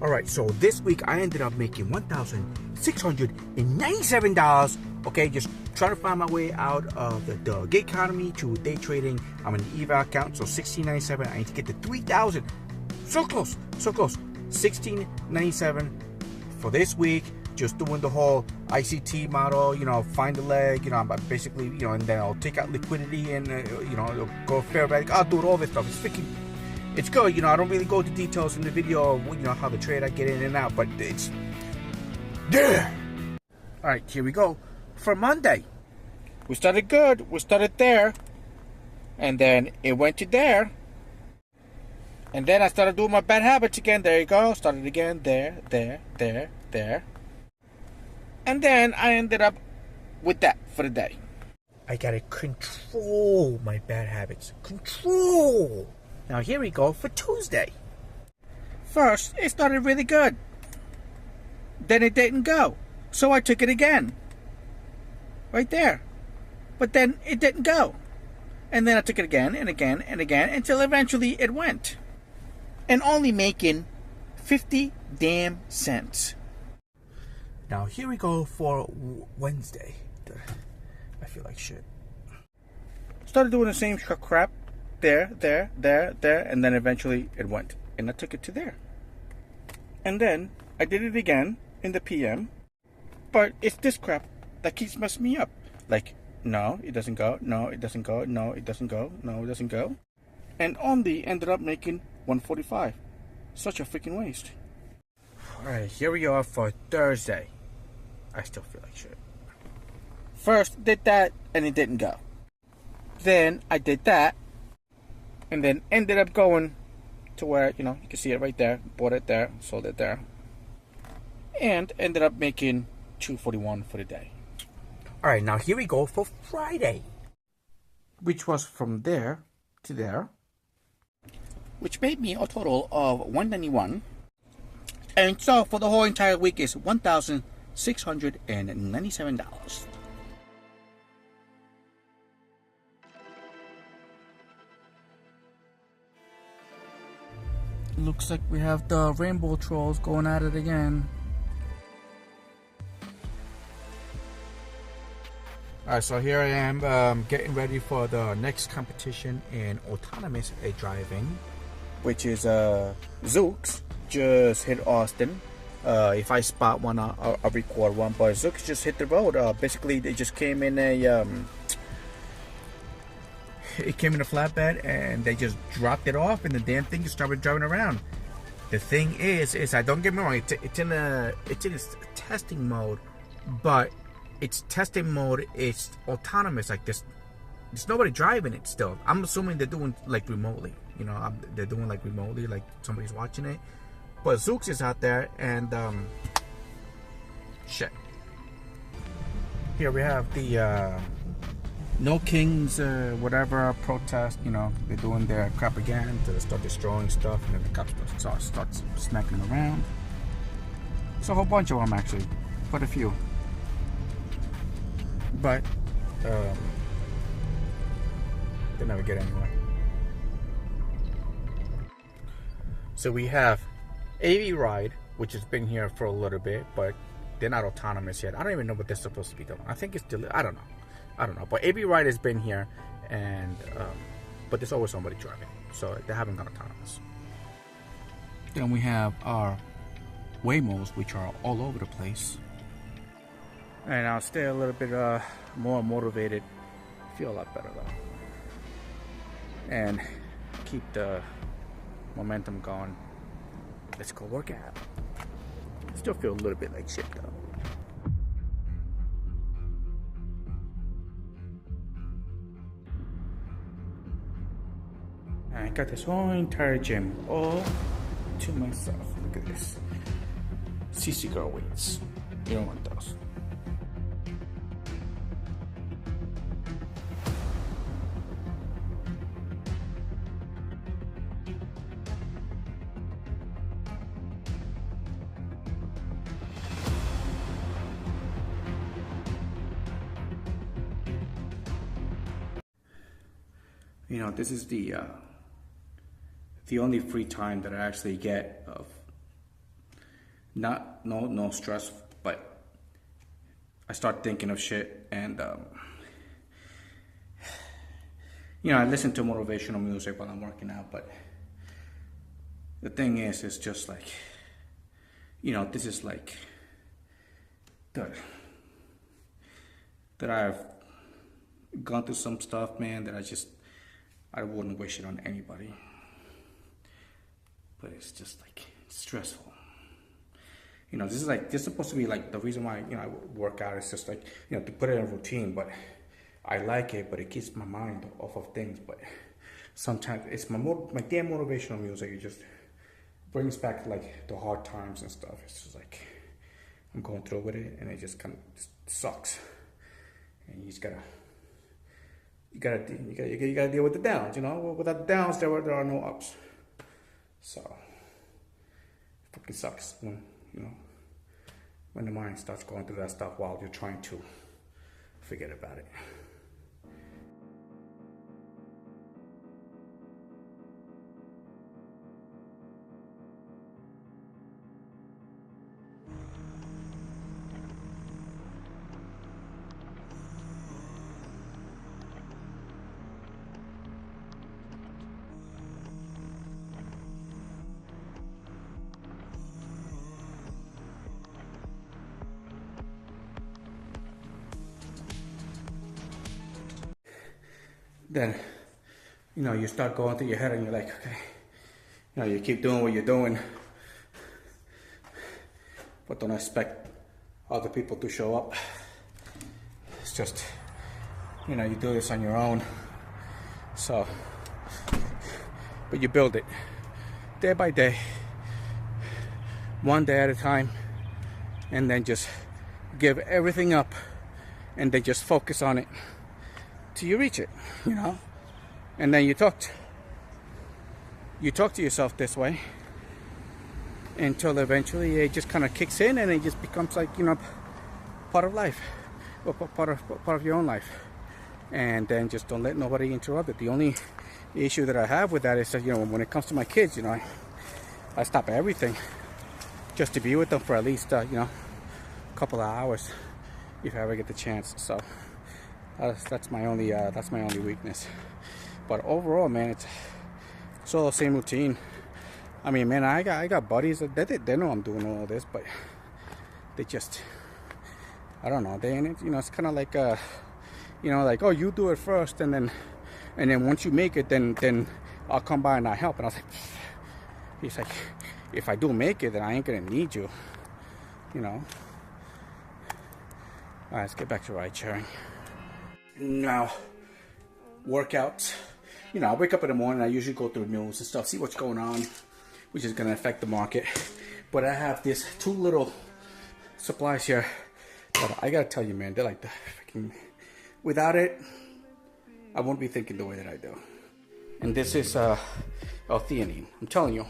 Alright, so this week I ended up making $1,697. Okay, just trying to find my way out of the gig economy to day trading. I'm in the eval account, so $1,697. I need to get to $3,000. So close, so close. $1,697 for this week. Just doing the whole ICT model, find the leg, I'm basically, and then I'll take out liquidity and, it'll go fair value. I'll do all this stuff. It's good, I don't really go into details in the video of, how the trade I get in and out, but it's there. All right, here we go for Monday. We started good. We started there, and then it went to there, and then I started doing my bad habits again. There you go. Started again. There, and then I ended up with that for the day. I gotta control my bad habits. Control. Now here we go for Tuesday. First, it started really good. Then it didn't go. So I took it again. Right there. But then it didn't go. And then I took it again and again and again until eventually it went. And only making 50 damn cents. Now here we go for Wednesday. I feel like shit. Started doing the same crap. There, and then eventually it went. And I took it to there. And then I did it again in the PM. But it's this crap that keeps messing me up. Like, no, it doesn't go. No, it doesn't go. No, it doesn't go. No, it doesn't go. And only ended up making 145. Such a freaking waste. Alright, here we are for Thursday. I still feel like shit. First, did that, and it didn't go. Then I did that. And then ended up going to where, you can see it right there. Bought it there, sold it there. And ended up making $241 for the day. Alright, now here we go for Friday. Which was from there to there. Which made me a total of $191. And so for the whole entire week is $1,697. Looks like we have the rainbow trolls going at it again. Alright, so here I am getting ready for the next competition in autonomous driving, which is Zooks. Just hit Austin. If I spot one, I'll record one, but Zooks just hit the road. Basically, they just came in it came in a flatbed and they just dropped it off and the damn thing just started driving around. The thing is I don't get me wrong, it's in its testing mode, but its testing mode is autonomous. Like there's nobody driving it still. I'm assuming they're doing like remotely, they're doing like remotely, like somebody's watching it. But Zooks is out there and shit. Here we have the No Kings, whatever protest, they're doing their propaganda to start destroying stuff, and then the cops start smacking them around. It's a whole bunch of them actually, quite a few. But they never get anywhere. So we have AV Ride, which has been here for a little bit, but they're not autonomous yet. I don't even know what they're supposed to be doing. I think it's still, I don't know. But AV Ride has been here, and but there's always somebody driving, so they haven't gone autonomous. Then we have our Waymos, which are all over the place. And I'll stay a little bit more motivated. Feel a lot better though, and keep the momentum going. Let's go work out. Still feel a little bit like shit though. I got this whole entire gym all to myself. Look at this. CC girl weights. You don't want those. This is the only free time that I actually get of no stress, but I start thinking of shit, and I listen to motivational music while I'm working out, but the thing is, it's just like, this is like that I've gone through some stuff, man, that I wouldn't wish it on anybody. But it's just like stressful. This is supposed to be like the reason why, I work out. Is just like, to put it in a routine, but I like it, but it keeps my mind off of things. But sometimes it's my damn motivational music. It just brings back like the hard times and stuff. It's just like I'm going through with it, and it just kind of sucks. And you gotta deal with the downs. Without the downs, there are no ups. So it fucking sucks when the mind starts going through that stuff while you're trying to forget about it. Then, you start going through your head and you're like, okay, you keep doing what you're doing, but don't expect other people to show up. It's just, you do this on your own. So, but you build it day by day, one day at a time, and then just give everything up, and then just focus on it till you reach it, and then you talk to yourself this way until eventually it just kind of kicks in, and it just becomes like part of life, or part of your own life. And then just don't let nobody interrupt it. The only issue that I have with that is that when it comes to my kids, I stop everything just to be with them for at least a couple of hours if I ever get the chance. So that's my only weakness. But overall, man, it's all the same routine. I mean, man, I got buddies that they know I'm doing all this, but they just, I don't know. It's kind of like like, oh, you do it first, and then once you make it, then I'll come by and I'll help. And I was like, he's like, if I do make it, then I ain't gonna need you, All right, let's get back to ride sharing. Now, workouts. I wake up in the morning. I usually go through news and stuff, see what's going on, which is going to affect the market. But I have these two little supplies here that I got to tell you, man, they're like the freaking... Without it, I won't be thinking the way that I do. And this is L-theanine. I'm telling you,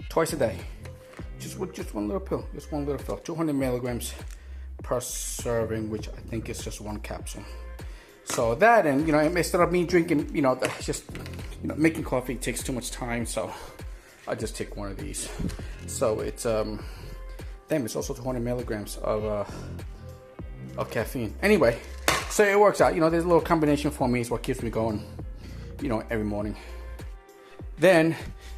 twice a day. Just one little pill. Just one little pill. 200 milligrams per serving, which I think is just one capsule. So that, and instead of me drinking, just making coffee takes too much time, so I just take one of these. So it's it's also 200 milligrams of caffeine. Anyway, so it works out. There's a little combination for me is what keeps me going, every morning. Then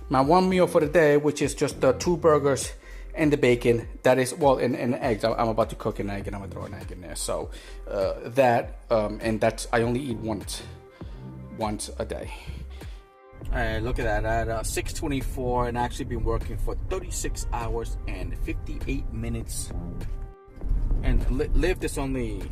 my one meal for the day, which is just the 2 burgers and the bacon, that is, and eggs. I'm about to cook an egg and I'm gonna throw an egg in there. So and that's, I only eat once a day. Look at that, at 6:24, and I actually been working for 36 hours and 58 minutes. And Lyft is only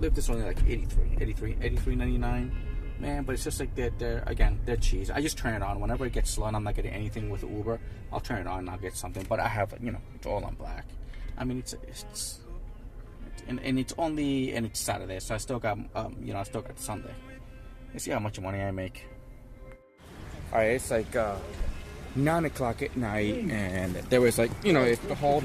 like 83.99. Man, but it's just like they're cheese. I just turn it on whenever it gets slow and I'm not getting anything with Uber. I'll turn it on and I'll get something. But I have, it's all on black. I mean, it's Saturday, so I still got I still got Sunday. Let's see how much money I make. All right, it's like 9 o'clock at night, and there was like it's the whole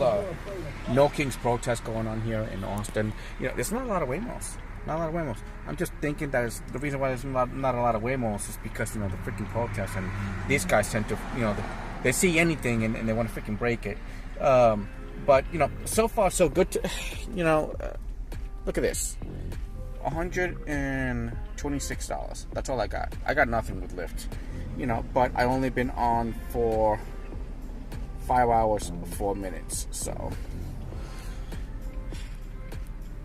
No Kings protest going on here in Austin. There's not a lot of Waymos. Not a lot of Waymos. I'm just thinking that the reason why there's not a lot of Waymos is because the freaking protests, and these guys tend to they see anything and they want to freaking break it. But you know, so far so good. You know, look at this, $126. That's all I got. I got nothing with Lyft. You know, but I only been on for 5 hours 4 minutes, so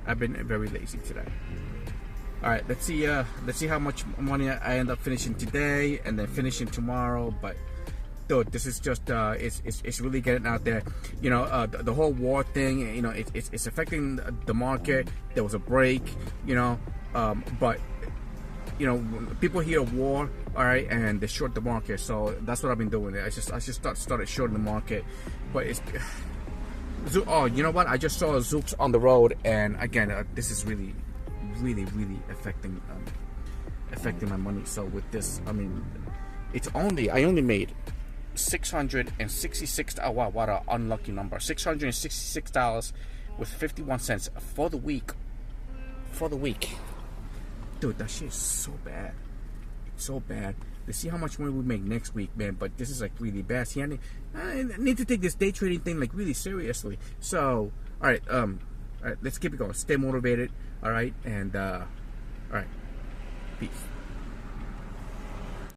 I've been very lazy today. All right, let's see how much money I end up finishing today and then finishing tomorrow. But dude, this is just it's really getting out there. You know, the whole war thing. You know, it's affecting the market. There was a break. You know, but you know, people hear war, all right, and they short the market. So that's what I've been doing. I just started shorting the market, but it's. Oh, you know what? I just saw Zooks on the road, and again, this is really affecting my money. So with this, I mean, I only made $666. Oh wow, what an unlucky number! $666 with 51 cents for the week. Dude, that shit is so bad. It's so bad. Let's see how much money we make next week, man. But this is like really bad. See, I need to take this day trading thing like really seriously. So, all right, let's keep it going. Stay motivated, all right, and all right, peace.